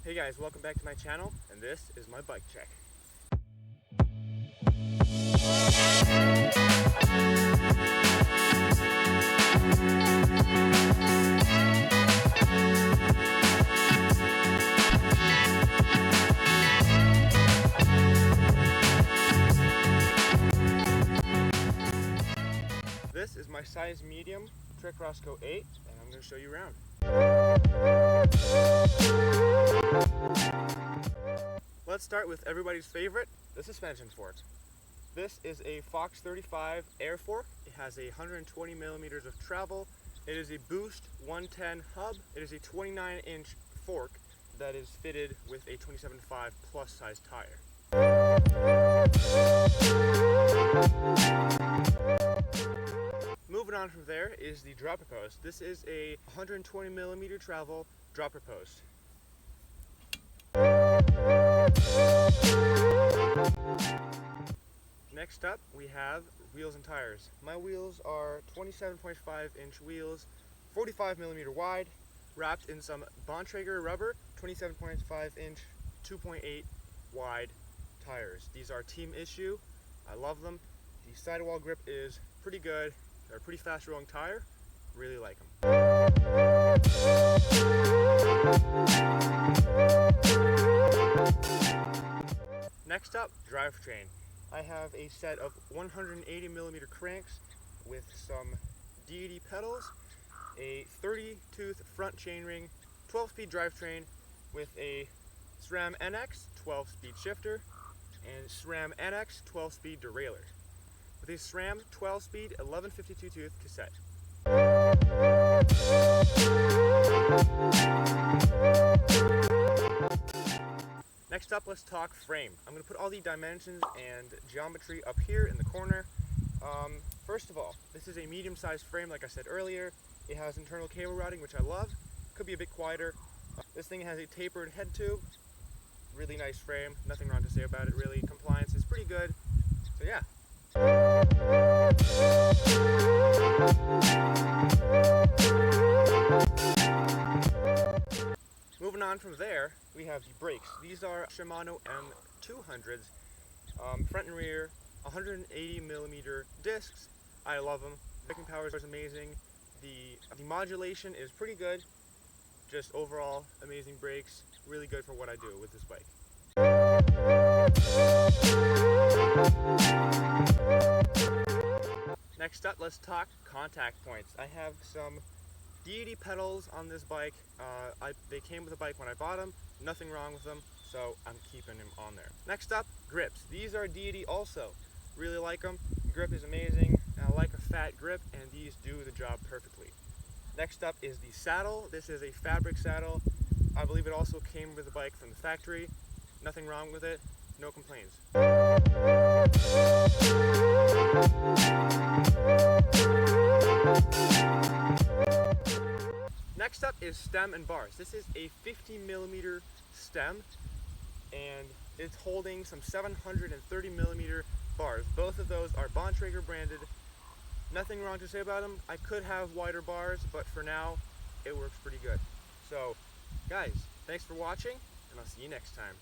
Hey guys, welcome back to my channel, and this is my bike check. This is my size medium Trek Roscoe 8, and I'm going to show you around. Let's start with everybody's favorite, the suspension fork. This is a Fox 35 air fork. It has a 120 millimeters of travel. It is a Boost 110 hub. It is a 29-inch fork that is fitted with a 27.5 plus size tire. Moving on from there is the dropper post. This is a 120 millimeter travel dropper post. Next up, we have wheels and tires. My wheels are 27.5 inch wheels, 45 millimeter wide, wrapped in some Bontrager rubber, 27.5 inch, 2.8 wide tires. These are team issue. I love them. The sidewall grip is pretty good. They're a pretty fast rolling tire. Really like them. Next up, drivetrain. I have a set of 180 millimeter cranks with some deity pedals, a 30-tooth front chainring, 12-speed drivetrain with a SRAM NX 12-speed shifter and SRAM NX 12-speed derailleur with a SRAM 12-speed 1152-tooth cassette. Next up, let's talk frame. I'm going to put all the dimensions and geometry up here in the corner. First of all, this is a medium-sized frame, like I said earlier. It has internal cable routing, which I love. Could be a bit quieter. This thing has a tapered head tube. Really nice frame. Nothing wrong to say about it, really. Compliance is pretty good. So yeah. Moving on from there, we have the brakes. These are Shimano M200s, front and rear, 180 millimeter discs. I love them. Braking power is amazing. The modulation is pretty good. Just overall amazing brakes. Really good for what I do with this bike. Next up, let's talk contact points. I have some deity pedals on this bike. They came with the bike when I bought them. Nothing wrong with them, so I'm keeping them on there. Next up, grips. These are deity also. Really like them. Grip is amazing. I like a fat grip, and these do the job perfectly. Next up is the saddle. This is a fabric saddle. I believe it also came with the bike from the factory. Nothing wrong with it. No complaints. Next up is stem and bars. This is a 50 millimeter stem, and it's holding some 730 millimeter bars. Both of those are Bontrager branded. Nothing wrong to say about them. I could have wider bars, but for now, it works pretty good. So, guys, thanks for watching, and I'll see you next time.